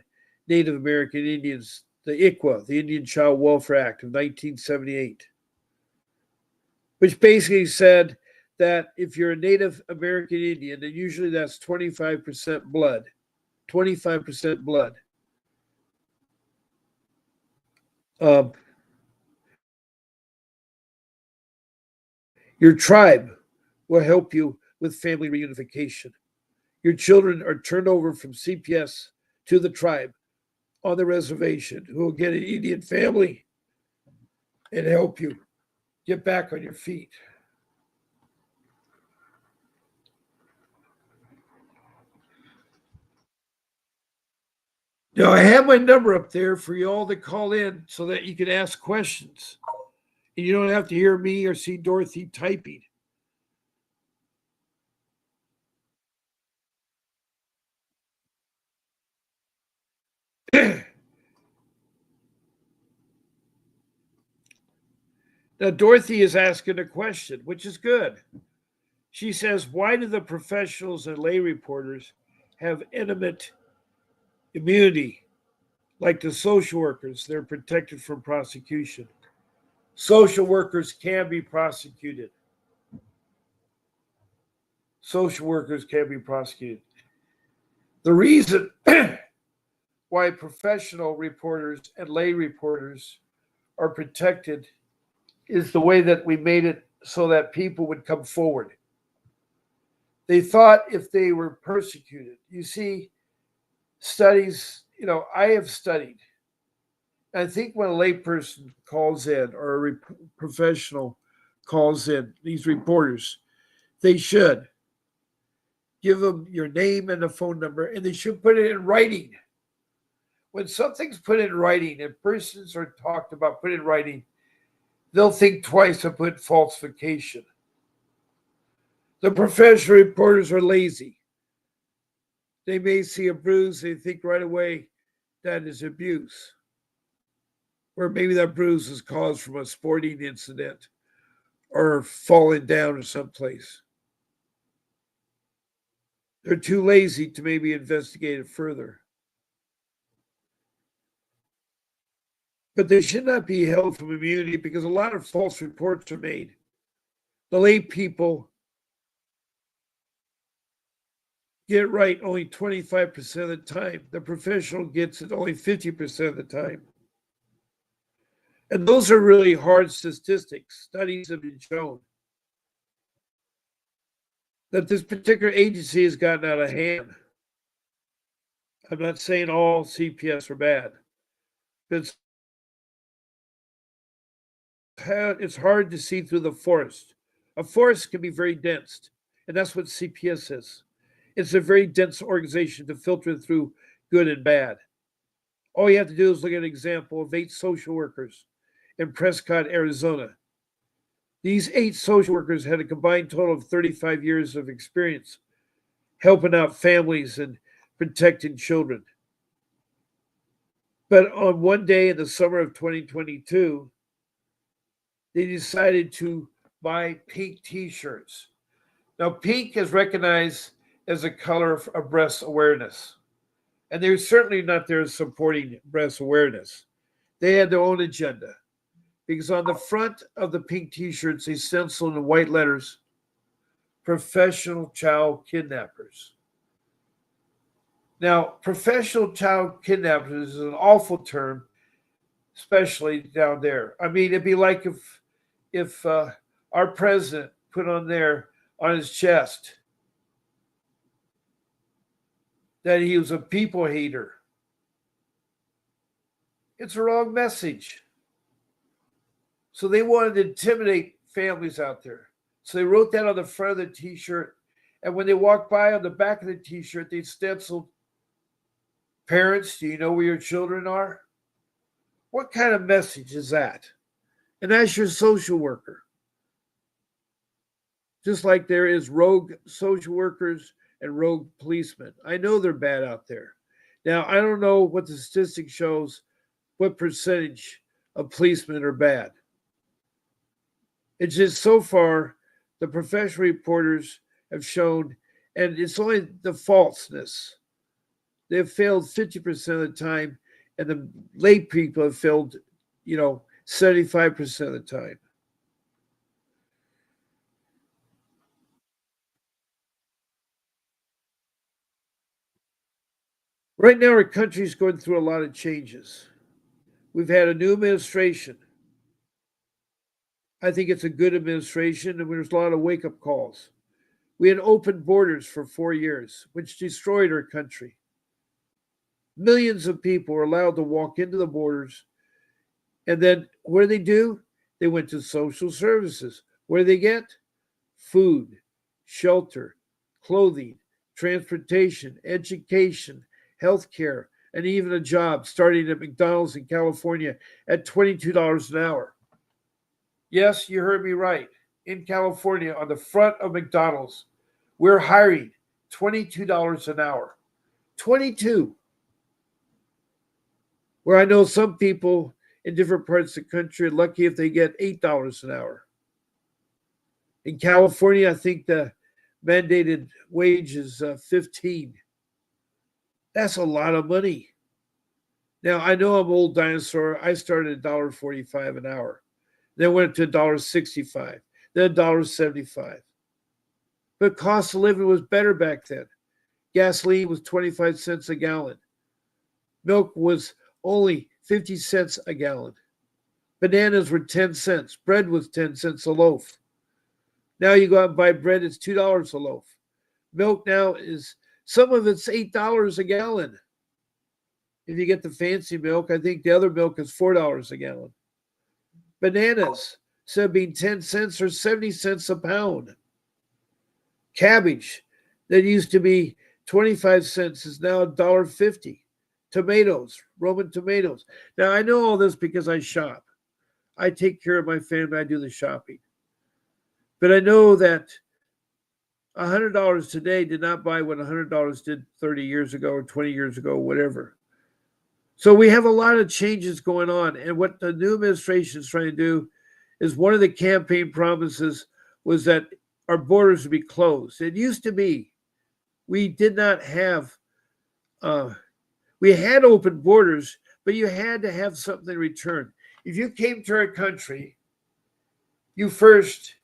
Native American Indians, the ICWA, the Indian Child Welfare Act of 1978, which basically said that if you're a Native American Indian, and usually that's 25% blood, 25% blood, your tribe will help you with family reunification. Your children are turned over from CPS to the tribe on the reservation who will get an Indian family and help you get back on your feet. Now, I have my number up there for you all to call in so that you can ask questions. And you don't have to hear me or see Dorothy typing. Now, Dorothy is asking a question, which is good. She says, why do the professionals and lay reporters have intimate immunity, like the social workers? They're protected from prosecution. Social workers can be prosecuted. Social workers can be prosecuted. The reason why professional reporters and lay reporters are protected is the way that we made it so that people would come forward. They thought if they were persecuted, you see, studies, I have studied. I think when a layperson calls in or a professional calls in, these reporters, they should give them your name and a phone number, and they should put it in writing. When something's put in writing and persons are talked about put in writing, they'll think twice and put falsification. The professional reporters are lazy. They may see a bruise, they think right away that is abuse. Or maybe that bruise is caused from a sporting incident or falling down or someplace. They're too lazy to maybe investigate it further. But they should not be held from immunity because a lot of false reports are made. The lay people get it right only 25% of the time. The professional gets it only 50% of the time. And those are really hard statistics. Studies have been shown that this particular agency has gotten out of hand. I'm not saying all CPS are bad. It's hard to see through the forest. A forest can be very dense, and that's what CPS is. It's a very dense organization to filter through good and bad. All you have to do is look at an example of 8 social workers in Prescott, Arizona. These 8 social workers had a combined total of 35 years of experience helping out families and protecting children. But on one day in the summer of 2022, they decided to buy pink t-shirts. Now, pink is recognized as a color of breast awareness. And they're certainly not there supporting breast awareness. They had their own agenda. Because on the front of the pink t-shirts, they stenciled in white letters, professional child kidnappers. Now, professional child kidnappers is an awful term, especially down there. I mean, it'd be like if our president put on his chest that he was a people hater. It's a wrong message. So they wanted to intimidate families out there. So they wrote that on the front of the t-shirt. And when they walked by on the back of the t-shirt, they stenciled, parents, do you know where your children are? What kind of message is that? And that's your social worker. Just like there is rogue social workers and rogue policemen. I know they're bad out there. Now, I don't know what the statistic shows, what percentage of policemen are bad. It's just so far, the professional reporters have shown And it's only the falseness. They've failed 50% of the time, and the lay people have failed, 75% of the time. Right now, our country's going through a lot of changes. We've had a new administration. I think it's a good administration, and there's a lot of wake up calls. We had open borders for 4 years, which destroyed our country. Millions of people were allowed to walk into the borders. And then what did they do? They went to social services. What did they get? Food, shelter, clothing, transportation, education, healthcare, and even a job starting at McDonald's in California at $22 an hour. Yes, you heard me right. In California, on the front of McDonald's, we're hiring $22 an hour. 22. Where I know some people in different parts of the country are lucky if they get $8 an hour. In California, I think the mandated wage is 15. That's a lot of money. Now, I know I'm old dinosaur. I started $1.45 an hour. Then went to $1.65, then $1.75. But cost of living was better back then. Gasoline was 25 cents a gallon. Milk was only 50 cents a gallon. Bananas were 10 cents. Bread was 10 cents a loaf. Now you go out and buy bread, it's $2 a loaf. Milk now is, some of it's $8 a gallon. If you get the fancy milk, I think the other milk is $4 a gallon. Bananas, instead of being 10 cents or 70 cents a pound. Cabbage, that used to be 25 cents, is now $1.50. Tomatoes, Roman tomatoes. Now, I know all this because I shop. I take care of my family, I do the shopping. But I know that $100 today did not buy what $100 did 30 years ago or 20 years ago, whatever. So we have a lot of changes going on. And what the new administration is trying to do is, one of the campaign promises was that our borders would be closed. It used to be we did not have, we had open borders, but you had to have something in return. If you came to our country, you first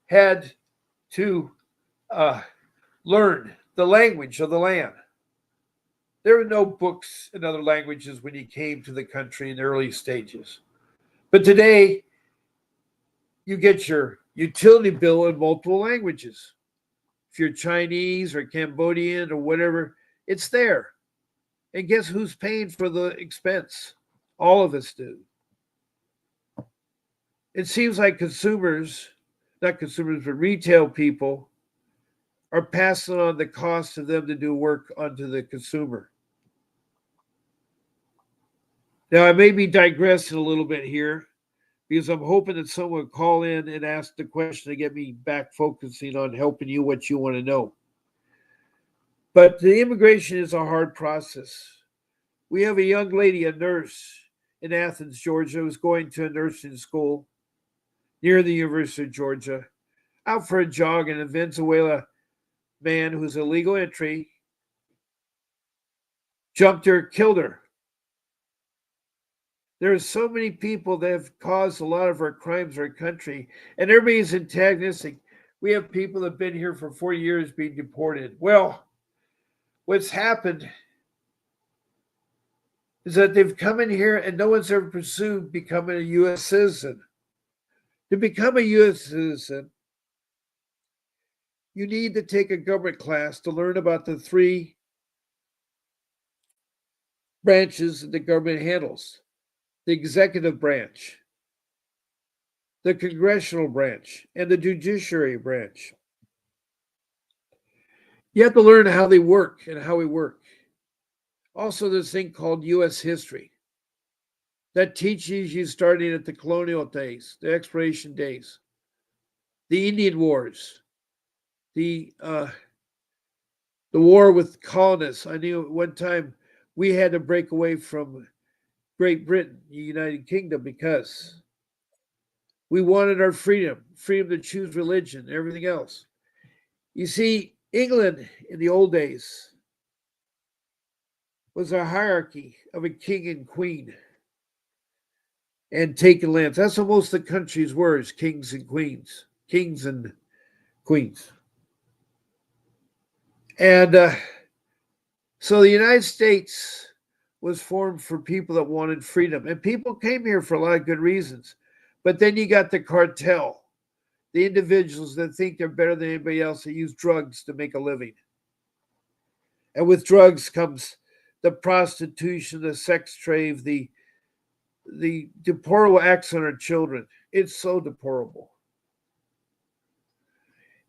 had to learn the language of the land. There were no books in other languages when you came to the country in the early stages. But today, you get your utility bill in multiple languages. If you're Chinese or Cambodian or whatever, it's there. And guess who's paying for the expense? All of us do. It seems like consumers, not consumers, but retail people, are passing on the cost of them to do work onto the consumer. Now, I may be digressing a little bit here because I'm hoping that someone will call in and ask the question to get me back focusing on helping you what you want to know. But the immigration is a hard process. We have a young lady, a nurse in Athens, Georgia, who's going to a nursing school near the University of Georgia, out for a jog, and a Venezuela man who's illegal entry jumped her, killed her. There are so many people that have caused a lot of our crimes in our country, and everybody's antagonistic. We have people that have been here for 4 years being deported. Well, what's happened is that they've come in here and no one's ever pursued becoming a U.S. citizen. To become a U.S. citizen, you need to take a government class to learn about the three branches that the government handles: the executive branch, the congressional branch, and the judiciary branch. You have to learn how they work and how we work. Also, this thing called U.S. history that teaches you starting at the colonial days, the exploration days, the Indian Wars, the war with colonists. I knew at one time we had to break away from Great Britain, the United Kingdom, because we wanted our freedom, freedom to choose religion, everything else. You see, England in the old days was a hierarchy of a king and queen and taking lands. That's what most of the countries were, is kings and queens, kings and queens. And so the United States was formed for people that wanted freedom. And people came here for a lot of good reasons. But then you got the cartel, the individuals that think they're better than anybody else that use drugs to make a living. And with drugs comes the prostitution, the sex trade, the deplorable acts on our children. It's so deplorable.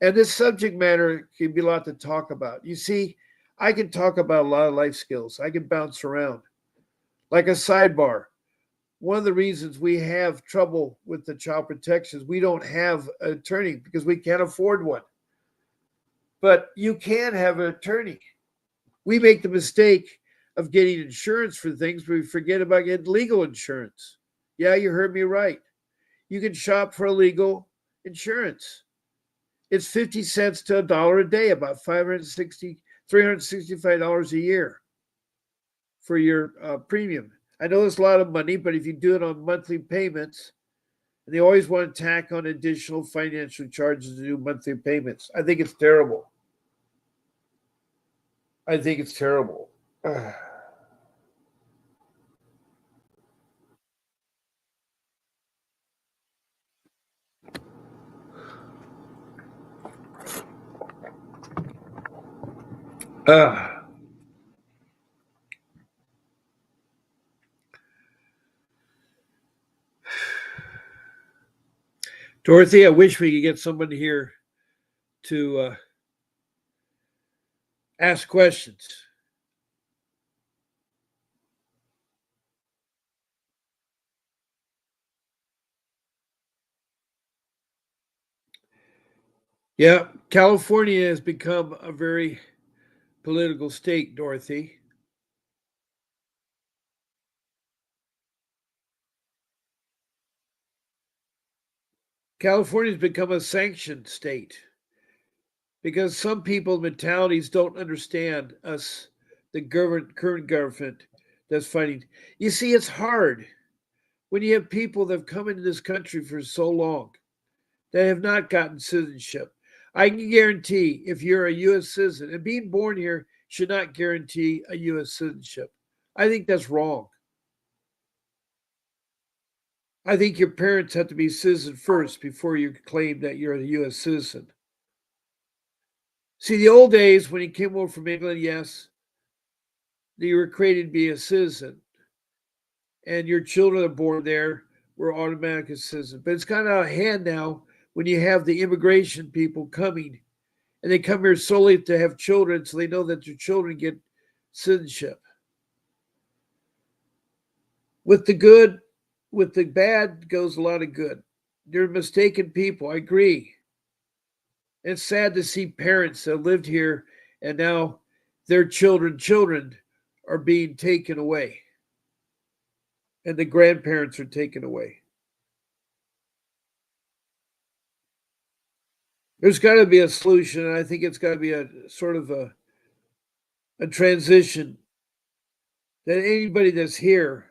And this subject matter can be a lot to talk about. You see, I can talk about a lot of life skills. I can bounce around. Like a sidebar, one of the reasons we have trouble with the child protection is we don't have an attorney because we can't afford one. But you can have an attorney. We make the mistake of getting insurance for things, but we forget about getting legal insurance. Yeah, you heard me right. You can shop for legal insurance. It's 50 cents to $1 a day, about $365 a year for your premium. I know it's a lot of money, but if you do it on monthly payments, and they always want to tack on additional financial charges to do monthly payments. I think it's terrible. I think it's terrible. Uh, Dorothy, I wish we could get someone here to ask questions. Yeah, California has become a very political state, Dorothy. California's become a sanctioned state because some people mentalities don't understand us, the current government that's fighting. You see, it's hard when you have people that have come into this country for so long that have not gotten citizenship. I can guarantee if you're a U.S. citizen, and being born here should not guarantee a U.S. citizenship. I think that's wrong. I think your parents have to be citizen first before you claim that you're a U.S. citizen. See, the old days when you came over from England, yes, you were created to be a citizen, and your children are born there were automatic citizens. But it's kind of out of hand now when you have the immigration people coming, and they come here solely to have children, so they know that their children get citizenship. With the good, with the bad goes a lot of good. They're mistaken people. I agree. It's sad to see parents that lived here and now their children are being taken away, and the grandparents are taken away. There's got to be a solution, and I think it's got to be a sort of a transition that anybody that's here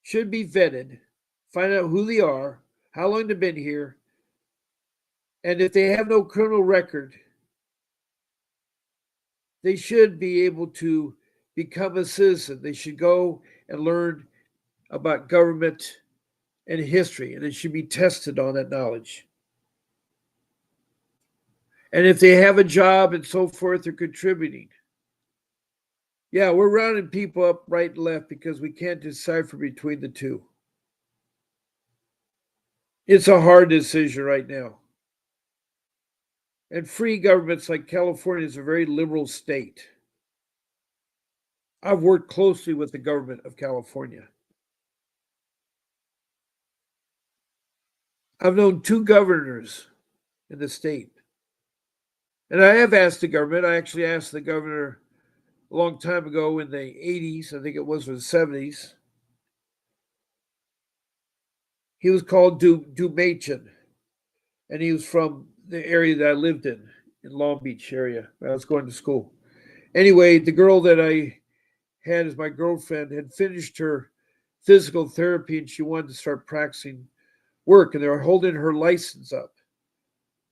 should be vetted, find out who they are, how long they've been here, and if they have no criminal record, they should be able to become a citizen. They should go and learn about government and history, and it should be tested on that knowledge. And if they have a job and so forth, they're contributing. Yeah, we're rounding people up right and left because we can't decipher between the two. It's a hard decision right now. And free governments like California is a very liberal state. I've worked closely with the government of California. I've known two governors in the state. And I have asked the government, I actually asked the governor a long time ago in the 80s, I think it was, or the 70s. He was called Dumachin, and he was from the area that I lived in. in Long Beach area. I was going to school. Anyway, the girl that I had as my girlfriend had finished her physical therapy and she wanted to start practicing work and they were holding her license up.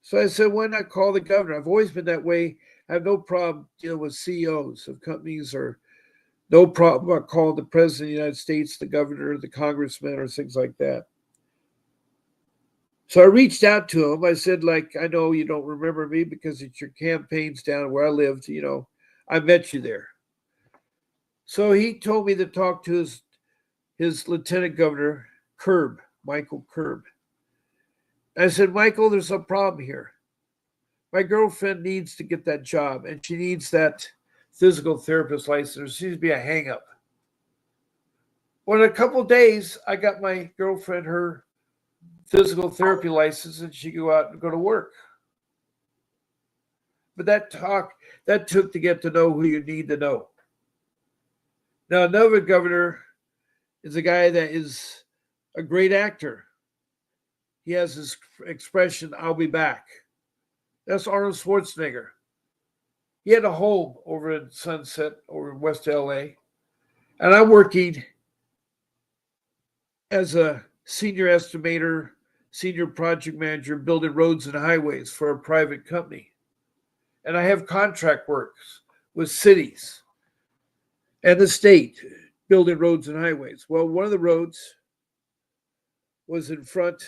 So I said, why not call the governor? I've always been that way. I have no problem dealing with CEOs of companies or no problem about calling the president of the United States, the governor, the congressman, or things like that. So I reached out to him. I said, like, I know you don't remember me because it's your campaigns down where I lived. I met you there. So he told me to talk to his lieutenant governor, Michael Curb. I said, Michael, there's a problem here. My girlfriend needs to get that job, and she needs that physical therapist license. There seems to be a hang-up. Well, in a couple of days, I got my girlfriend her physical therapy license, and she could go out and go to work. But that took to get to know who you need to know. Now, another governor is a guy that is a great actor. He has this expression, I'll be back. That's Arnold Schwarzenegger. He had a home over in Sunset, over in West LA. And I'm working as a senior estimator, senior project manager, building roads and highways for a private company. And I have contract works with cities and the state building roads and highways. Well, one of the roads was in front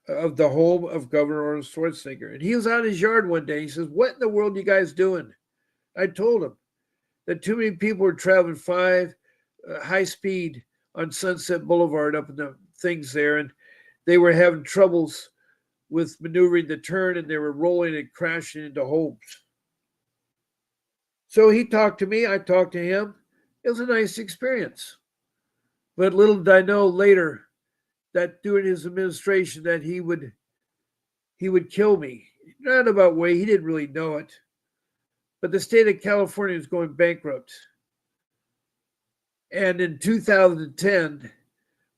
of the home of Governor Arnold Schwarzenegger. And he was out in his yard one day. He says, what in the world are you guys doing? I told him that too many people were traveling high speed on Sunset Boulevard up in the things there. And they were having troubles with maneuvering the turn and they were rolling and crashing into homes. So he talked to me. I talked to him. It was a nice experience. But little did I know later that during his administration that he would kill me. Not about way, he didn't really know it. But the state of California was going bankrupt. And in 2010,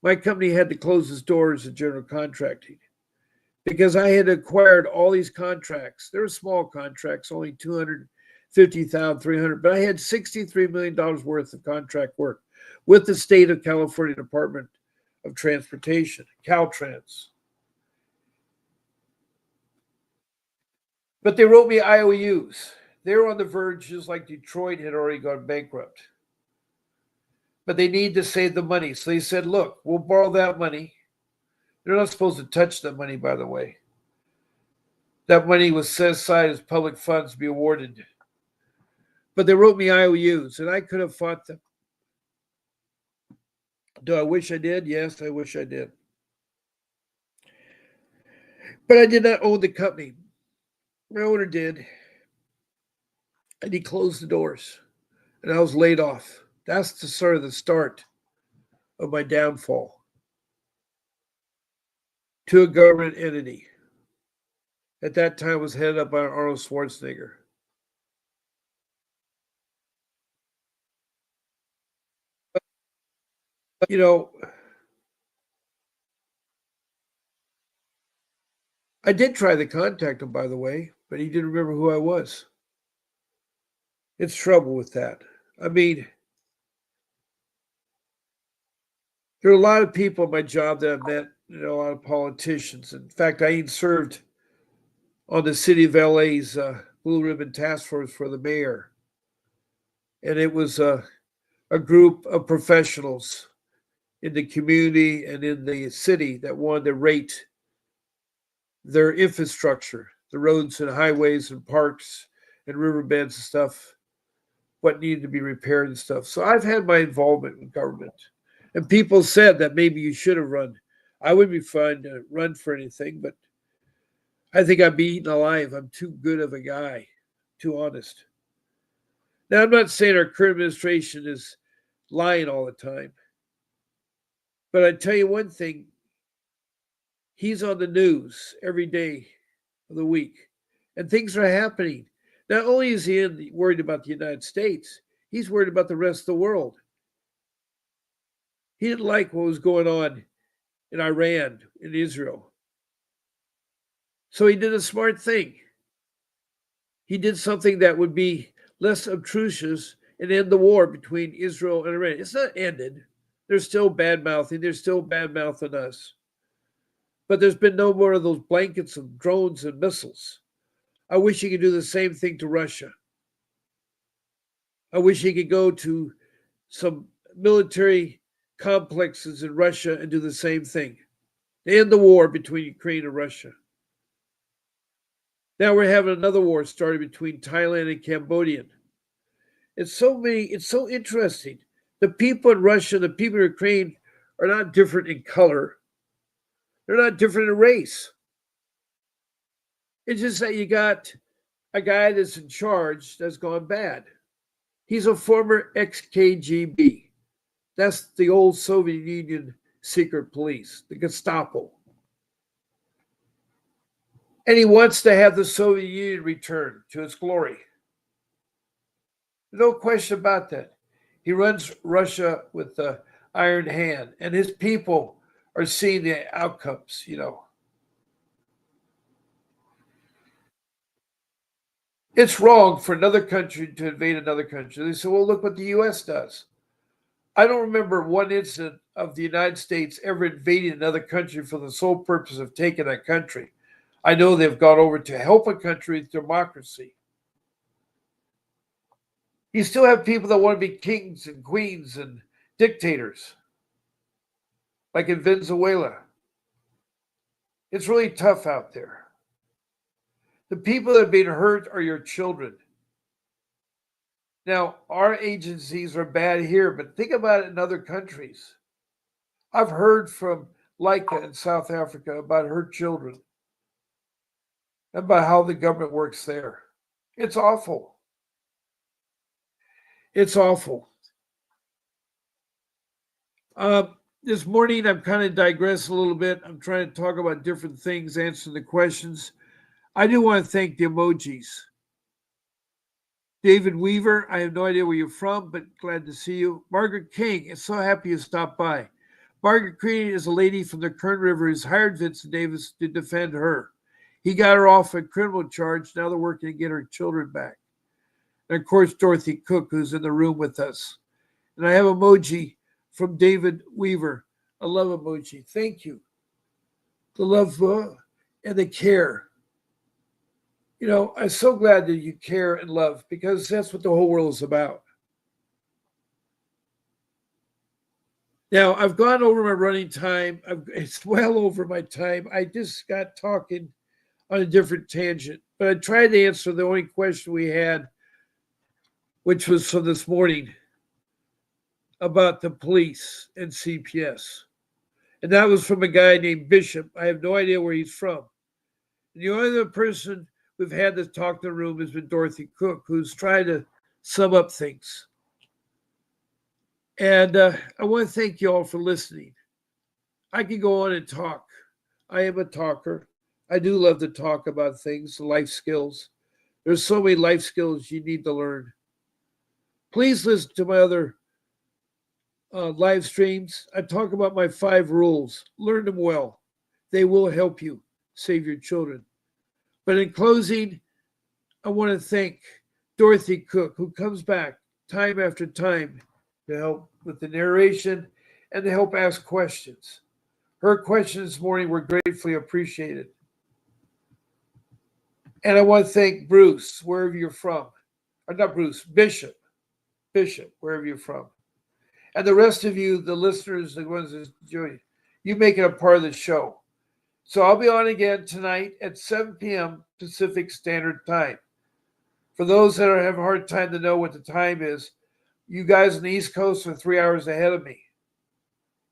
my company had to close its doors to general contracting because I had acquired all these contracts. They were small contracts, only $250,000, $300,000, but I had $63 million worth of contract work with the state of California Department of Transportation, Caltrans. But they wrote me IOUs. They were on the verge, just like Detroit had already gone bankrupt. But they need to save the money. So they said, look, we'll borrow that money. They're not supposed to touch that money, by the way. That money was set aside as public funds to be awarded. But they wrote me IOUs, and I could have fought them. Do I wish I did? Yes, I wish I did. But I did not own the company. My owner did. And he closed the doors. And I was laid off. That's the sort of the start of my downfall to a government entity. At that time was headed up by Arnold Schwarzenegger. You know, I did try to contact him, by the way, but he didn't remember who I was. It's trouble with that. I mean, there are a lot of people in my job that I met, a lot of politicians. In fact, I even served on the city of LA's Blue Ribbon Task Force for the mayor. And it was a group of professionals in the community and in the city that wanted to rate their infrastructure, the roads and highways and parks and riverbeds and stuff, what needed to be repaired and stuff. So I've had my involvement in government. And people said that maybe you should have run. I would be fine to run for anything, but I think I'd be eaten alive. I'm too good of a guy, too honest. Now, I'm not saying our current administration is lying all the time, but I tell you one thing, he's on the news every day of the week, and things are happening. Not only is he worried about the United States, he's worried about the rest of the world. He didn't like what was going on in Iran, in Israel. So he did a smart thing. He did something that would be less obtrusive and end the war between Israel and Iran. It's not ended. There's still bad mouthing. There's still bad mouthing us. But there's been no more of those blankets of drones and missiles. I wish he could do the same thing to Russia. I wish he could go to some military complexes in Russia and do the same thing. They end the war between Ukraine and Russia. Now we're having another war started between Thailand and Cambodia. It's so interesting. The people in Russia, the people in Ukraine are not different in color. They're not different in race. It's just that you got a guy that's in charge that's gone bad. He's a former ex-KGB. That's the old Soviet Union secret police, the Gestapo. And he wants to have the Soviet Union return to its glory. No question about that. He runs Russia with the iron hand, and his people are seeing the outcomes, It's wrong for another country to invade another country. They say, well, look what the U.S. does. I don't remember one incident of the United States ever invading another country for the sole purpose of taking that country. I know they've gone over to help a country with democracy. You still have people that want to be kings and queens and dictators, like in Venezuela. It's really tough out there. The people that are being hurt are your children. Now, our agencies are bad here, but think about it in other countries. I've heard from Leica in South Africa about her children, about how the government works there. It's awful. It's awful. This morning, I'm kind of digress a little bit. I'm trying to talk about different things, answer the questions. I do want to thank the emojis. David Weaver, I have no idea where you're from, but glad to see you. Margaret King, it's so happy you stopped by. Margaret King is a lady from the Kern River who's hired Vincent Davis to defend her. He got her off a criminal charge. Now they're working to get her children back. And of course, Dorothy Cook, who's in the room with us. And I have emoji from David Weaver, a love emoji. Thank you. The love and the care. I'm so glad that you care and love because that's what the whole world is about. Now, I've gone over my running time. It's well over my time. I just got talking on a different tangent, but I tried to answer the only question we had, which was from this morning about the police and CPS. And that was from a guy named Bishop. I have no idea where he's from. And the only other person we've had to talk to the room has been Dorothy Cook, who's trying to sum up things. And I want to thank you all for listening. I could go on and talk. I am a talker. I do love to talk about things, life skills. There's so many life skills you need to learn. Please listen to my other live streams. I talk about my 5 rules. Learn them well. They will help you save your children. But in closing, I want to thank Dorothy Cook, who comes back time after time to help with the narration and to help ask questions. Her questions this morning were gratefully appreciated. And I want to thank Bruce, wherever you're from. Or not Bruce, Bishop, wherever you're from. And the rest of you, the listeners, the ones that join, you make it a part of the show. So I'll be on again tonight at 7 p.m. Pacific Standard Time. For those that have a hard time to know what the time is, you guys on the East Coast are 3 hours ahead of me.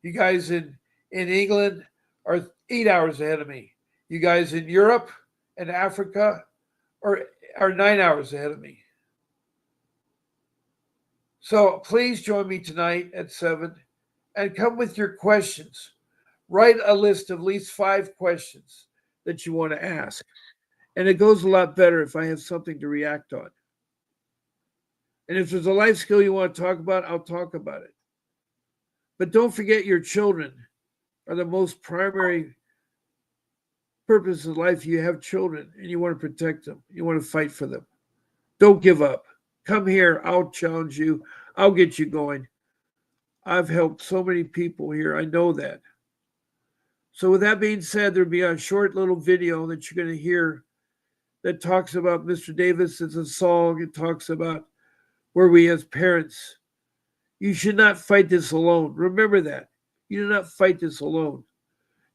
You guys in England are 8 hours ahead of me. You guys in Europe and Africa are 9 hours ahead of me. So please join me tonight at 7 and come with your questions. Write a list of at least 5 questions that you want to ask. And it goes a lot better if I have something to react on. And if there's a life skill you want to talk about, I'll talk about it. But don't forget your children are the most primary purpose of life. You have children and you want to protect them. You want to fight for them. Don't give up. Come here. I'll challenge you. I'll get you going. I've helped so many people here. I know that. So with that being said, there'll be a short little video that you're going to hear that talks about Mr. Davis. It's a song. It talks about where we as parents, you should not fight this alone. Remember that. You do not fight this alone.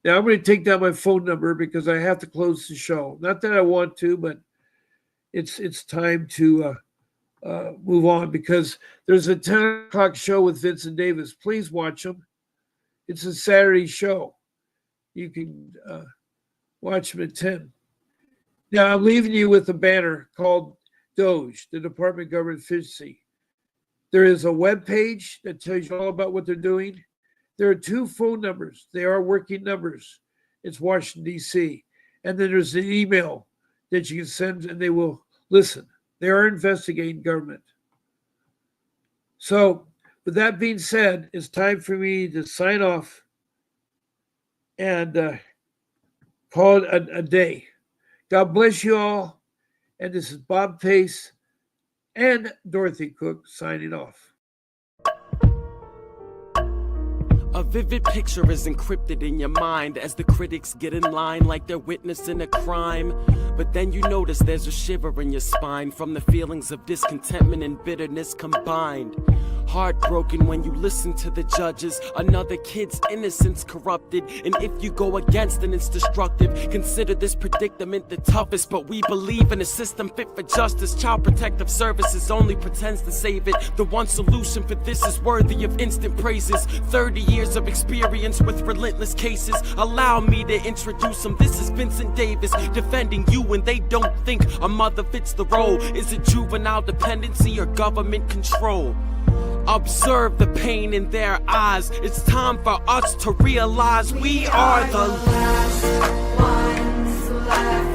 Now, I'm going to take down my phone number because I have to close the show. Not that I want to, but it's time to move on because there's a 10 o'clock show with Vincent Davis. Please watch him. It's a Saturday show. You can watch him at 10. Now, I'm leaving you with a banner called DOGE, the Department of Government Efficiency. There is a web page that tells you all about what they're doing. There are 2 phone numbers. They are working numbers. It's Washington, D.C. And then there's an email that you can send and they will listen. They are investigating government. So with that being said, it's time for me to sign off and call it a day. God bless you all. And this is Bob Pace and Dorothy Cook signing off. A vivid picture is encrypted in your mind as the critics get in line like they're witnessing a crime. But then you notice there's a shiver in your spine from the feelings of discontentment and bitterness combined. Heartbroken when you listen to the judges, another kid's innocence corrupted. And if you go against then it's destructive. Consider this predicament the toughest, but we believe in a system fit for justice. Child Protective Services only pretends to save it. The one solution for this is worthy of instant praises. 30 years of experience with relentless cases. Allow me to introduce him. This is Vincent Davis, defending you when they don't think a mother fits the role. Is it juvenile dependency or government control? Observe the pain in their eyes. It's time for us to realize we are the last ones left.